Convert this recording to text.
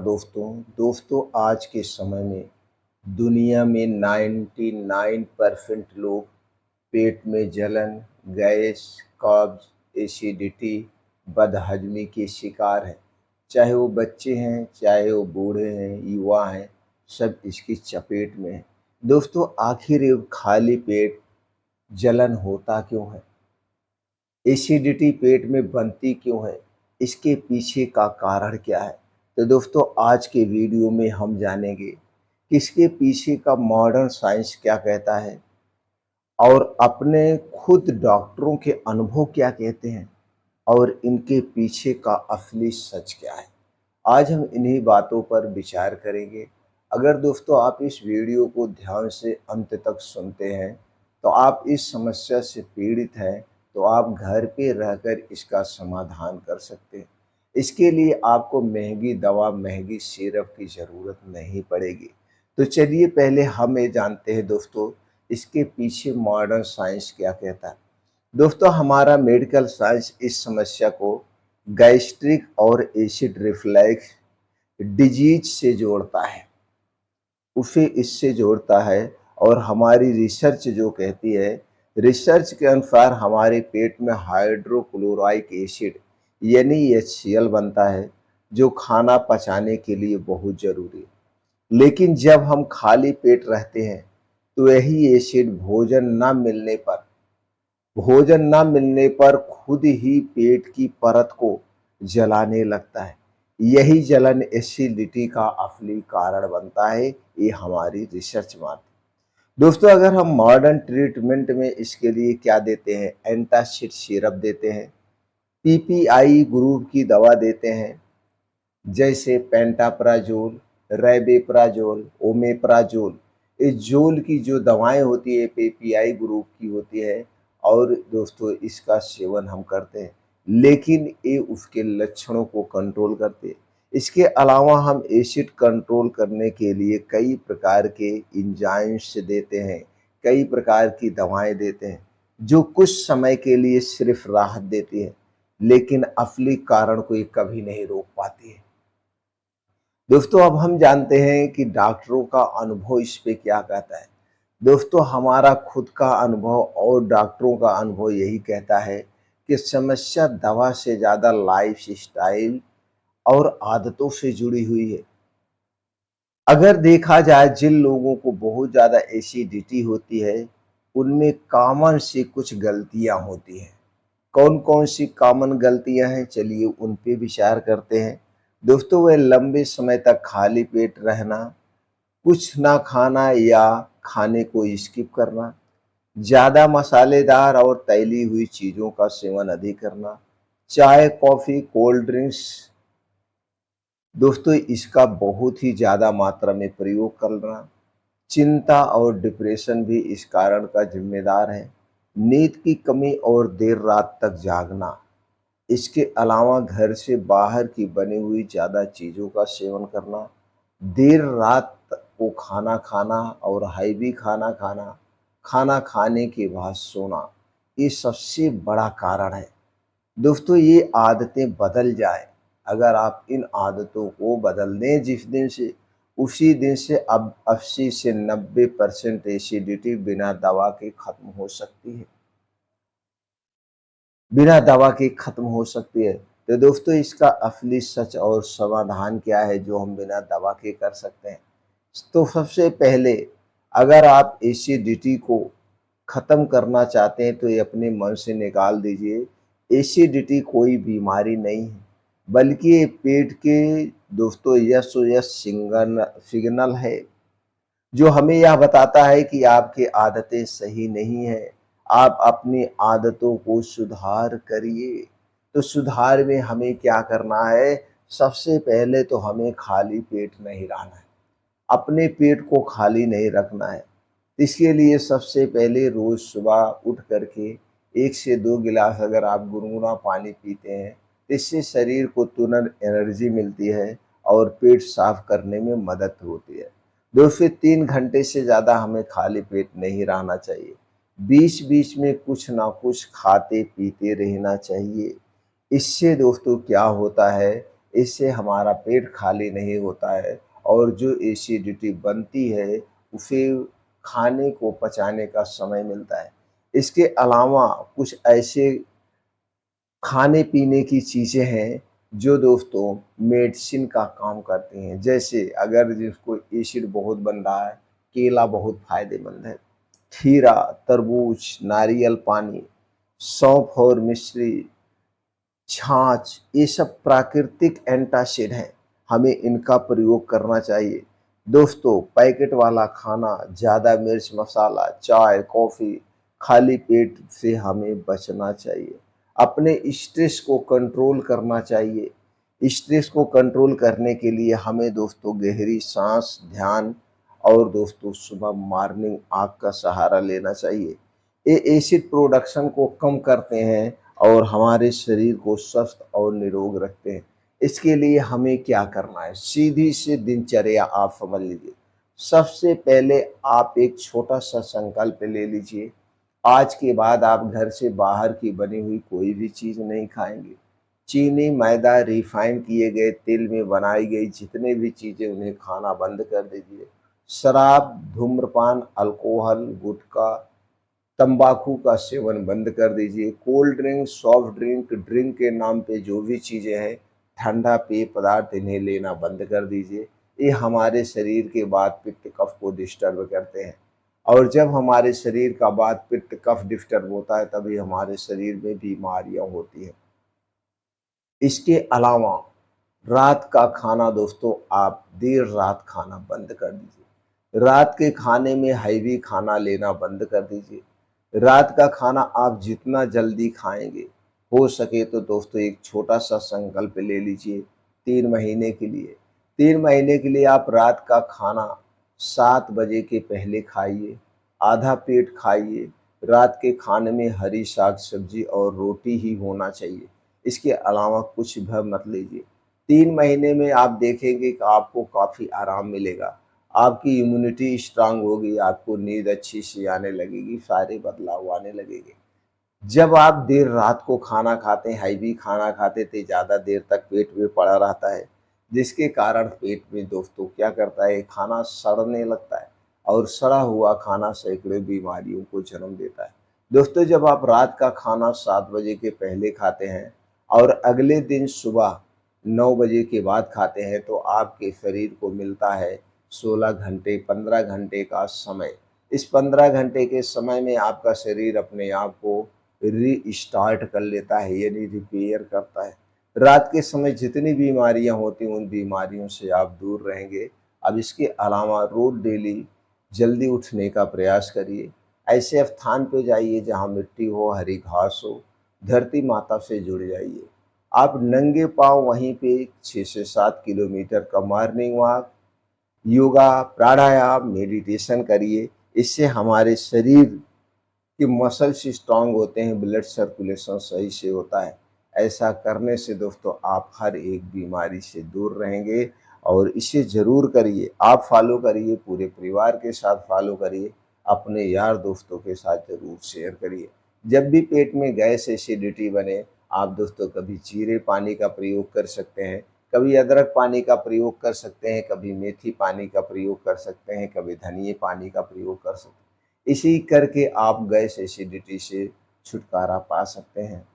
दोस्तों आज के समय में दुनिया में 99% लोग पेट में जलन, गैस, कब्ज, एसिडिटी, बदहजमी के शिकार हैं। चाहे वो बच्चे हैं, चाहे वो बूढ़े हैं, युवा हैं, सब इसकी चपेट में हैं। दोस्तों आखिर ये खाली पेट जलन होता क्यों है? एसिडिटी पेट में बनती क्यों है? इसके पीछे का कारण क्या है? तो दोस्तों आज के वीडियो में हम जानेंगे कि इसके पीछे का मॉडर्न साइंस क्या कहता है और अपने खुद डॉक्टरों के अनुभव क्या कहते हैं और इनके पीछे का असली सच क्या है। आज हम इन्हीं बातों पर विचार करेंगे। अगर दोस्तों आप इस वीडियो को ध्यान से अंत तक सुनते हैं तो आप इस समस्या से पीड़ित हैं तो आप घर पे रहकर इसका समाधान कर सकते हैं। इसके लिए आपको महंगी दवा, महंगी सिरप की ज़रूरत नहीं पड़ेगी। तो चलिए पहले हम ये जानते हैं दोस्तों इसके पीछे मॉडर्न साइंस क्या कहता है। दोस्तों हमारा मेडिकल साइंस इस समस्या को गैस्ट्रिक और एसिड रिफ्लक्स डिजीज से जोड़ता है, उसे इससे जोड़ता है। और हमारी रिसर्च जो कहती है, रिसर्च के अनुसार हमारे पेट में हाइड्रोक्लोराइक एसिड यानी HCl बनता है जो खाना पचाने के लिए बहुत ज़रूरी है। लेकिन जब हम खाली पेट रहते हैं तो यही एसिड भोजन ना मिलने पर खुद ही पेट की परत को जलाने लगता है। यही जलन एसिडिटी का असली कारण बनता है, ये हमारी रिसर्च मानती है। दोस्तों अगर हम मॉडर्न ट्रीटमेंट में इसके लिए क्या देते हैं, एंटासिड सिरप देते हैं, PPI ग्रुप की दवा देते हैं जैसे पेंटाप्राजोल, रेबेप्राजोल, ओमेप्राजोल। इस जोल की जो दवाएं होती है PPI ग्रुप की होती है और दोस्तों इसका सेवन हम करते हैं, लेकिन ये उसके लक्षणों को कंट्रोल करते हैं। इसके अलावा हम एसिड कंट्रोल करने के लिए कई प्रकार के एंजाइम्स देते हैं, कई प्रकार की दवाएं देते हैं जो कुछ समय के लिए सिर्फ राहत देती है, लेकिन असली कारण को ये कभी नहीं रोक पाती है। दोस्तों अब हम जानते हैं कि डॉक्टरों का अनुभव इस पे क्या कहता है। दोस्तों हमारा खुद का अनुभव और डॉक्टरों का अनुभव यही कहता है कि समस्या दवा से ज़्यादा लाइफ स्टाइल और आदतों से जुड़ी हुई है। अगर देखा जाए जिन लोगों को बहुत ज़्यादा एसिडिटी होती है उनमें कॉमन सी कुछ गलतियां होती हैं। कौन कौन सी कॉमन गलतियां हैं, चलिए उन पे विचार करते हैं। दोस्तों वह लंबे समय तक खाली पेट रहना, कुछ ना खाना या खाने को स्किप करना, ज़्यादा मसालेदार और तैली हुई चीज़ों का सेवन अधिक करना, चाय, कॉफ़ी, कोल्ड ड्रिंक्स दोस्तों इसका बहुत ही ज़्यादा मात्रा में प्रयोग करना, चिंता और डिप्रेशन भी इस कारण का जिम्मेदार है। नींद की कमी और देर रात तक जागना, इसके अलावा घर से बाहर की बनी हुई ज़्यादा चीज़ों का सेवन करना, देर रात को खाना खाना और हैवी खाना खाना, खाना खाने के बाद सोना, ये सबसे बड़ा कारण है। दोस्तों ये आदतें बदल जाए, अगर आप इन आदतों को बदल दें जिस दिन से, उसी दिन से अब 80 से 90% एसिडिटी बिना दवा के खत्म हो सकती है, बिना दवा के खत्म हो सकती है। तो दोस्तों इसका असली सच और समाधान क्या है जो हम बिना दवा के कर सकते हैं? तो सबसे पहले अगर आप एसिडिटी को ख़त्म करना चाहते हैं तो ये अपने मन से निकाल दीजिए, एसिडिटी कोई बीमारी नहीं है, बल्कि ये पेट के दोस्तों SOS सिग्नल है जो हमें यह बताता है कि आपकी आदतें सही नहीं हैं, आप अपनी आदतों को सुधार करिए। तो सुधार में हमें क्या करना है? सबसे पहले तो हमें खाली पेट नहीं रहना है, अपने पेट को खाली नहीं रखना है। इसके लिए सबसे पहले रोज़ सुबह उठ करके 1 से 2 गिलास अगर आप गुनगुना पानी पीते हैं, तो इससे शरीर को तुरंत एनर्जी मिलती है और पेट साफ करने में मदद होती है। 2 से 3 घंटे से ज़्यादा हमें खाली पेट नहीं रहना चाहिए। बीच-बीच में कुछ ना कुछ खाते-पीते रहना चाहिए। इससे दोस्तों क्या होता है, इससे हमारा पेट खाली नहीं होता है और जो एसिडिटी बनती है उसे खाने को पचाने का समय मिलता है। इसके अलावा कुछ ऐसे खाने-पीने की चीज़ें हैं, जो दोस्तों मेडिसिन का काम करती हैं। जैसे अगर जिसको एसिड बहुत बन रहा है, केला बहुत फ़ायदेमंद है। खीरा, तरबूज, नारियल पानी, सौंफ और मिश्री, छाछ, ये सब प्राकृतिक एंटासिड हैं। हमें इनका प्रयोग करना चाहिए। दोस्तों, पैकेट वाला खाना, ज़्यादा मिर्च मसाला, चाय, कॉफ़ी, खाली पेट से हमें बचना चाहिए। अपने स्ट्रेस को कंट्रोल करना चाहिए। स्ट्रेस को कंट्रोल करने के लिए हमें दोस्तों गहरी साँस, ध्यान और दोस्तों सुबह मॉर्निंग वॉक का सहारा लेना चाहिए। ये एसिड प्रोडक्शन को कम करते हैं और हमारे शरीर को स्वस्थ और निरोग रखते हैं। इसके लिए हमें क्या करना है? सीधी सी दिनचर्या आप समझ लीजिए। सबसे पहले आप एक छोटा-सा संकल्प ले लीजिए। आज के बाद आप घर से बाहर की बनी हुई कोई भी चीज़ नहीं खाएँगे। चीनी, मैदा, रिफाइन किए गए तेल में बनाई गई जितने भी चीज़ें उन्हें खाना बंद कर दीजिए। शराब, धूम्रपान, अल्कोहल, गुटखा, तंबाकू का सेवन बंद कर दीजिए। Cold drink, soft drink, drink के नाम पे जो भी चीज़ें हैं, ठंडा पेय पदार्थ इन्हें लेना बंद कर दीजिए। ये हमारे शरीर के वात, पित्त, कफ को डिस्टर्ब करते हैं और जब हमारे शरीर का वात, पित्त, कफ डिस्टर्ब होता है तभी हमारे शरीर में बीमारियाँ होती हैं। इसके अलावा रात का खाना दोस्तों आप देर रात खाना बंद कर दीजिए। रात के खाने में हैवी खाना लेना बंद कर दीजिए। रात का खाना आप जितना जल्दी खाएँगे, हो सके तो दोस्तों एक छोटा-सा संकल्प ले लीजिए 3 महीने के लिए। 3 महीने के लिए आप रात का खाना 7 बजे के पहले खाइए, आधा पेट खाइए। रात के खाने में हरी साग-सब्ज़ी और रोटी ही होना चाहिए। इसके अलावा कुछ भी मत लीजिए। 3 महीने में आप देखेंगे कि आपको काफ़ी आराम मिलेगा। आपकी इम्यूनिटी स्ट्रॉन्ग होगी, आपको नींद अच्छी सी आने लगेगी, सारे बदलाव आने लगेंगे। जब आप देर रात को खाना खाते हैं, हैवी खाना खाते थे, ज़्यादा देर तक पेट में पड़ा रहता है, जिसके कारण पेट में दोस्तों क्या करता है, खाना सड़ने लगता है और सड़ा हुआ खाना सैकड़ों बीमारियों को जन्म देता है। दोस्तों, जब आप रात का खाना 7 बजे के पहले खाते हैं और अगले दिन सुबह 9 बजे के बाद खाते हैं, तो आपके शरीर को मिलता है 16 घंटे, 15 घंटे का समय। इस 15 घंटे के समय में आपका शरीर अपने आप को रीस्टार्ट कर लेता है, यानी रिपेयर करता है। रात के समय जितनी बीमारियां होती हैं उन बीमारियों से आप दूर रहेंगे। अब इसके अलावा रोज डेली जल्दी उठने का प्रयास करिए। ऐसे स्थान पे जाइए जहाँ मिट्टी हो, हरी घास हो, धरती माता से जुड़ जाइए। आप नंगे पाँव वहीं पे 6 से 7 किलोमीटर का मॉर्निंग वॉक, योगा, प्राणायाम, मेडिटेशन करिए। इससे हमारे शरीर कि मसल्स स्ट्रांग होते हैं, ब्लड सर्कुलेशन सही से होता है। ऐसा करने से दोस्तों आप हर एक बीमारी से दूर रहेंगे और इसे ज़रूर करिए। आप फॉलो करिए, पूरे परिवार के साथ फॉलो करिए, अपने यार दोस्तों के साथ ज़रूर शेयर करिए। जब भी पेट में गैस एसिडिटी बने, आप दोस्तों कभी जीरे पानी का प्रयोग कर सकते हैं, कभी अदरक पानी का प्रयोग कर सकते हैं, कभी मेथी पानी का प्रयोग कर सकते हैं, कभी धनिये पानी का प्रयोग कर सकते हैं। इसी करके आप गैस एसिडिटी से छुटकारा पा सकते हैं।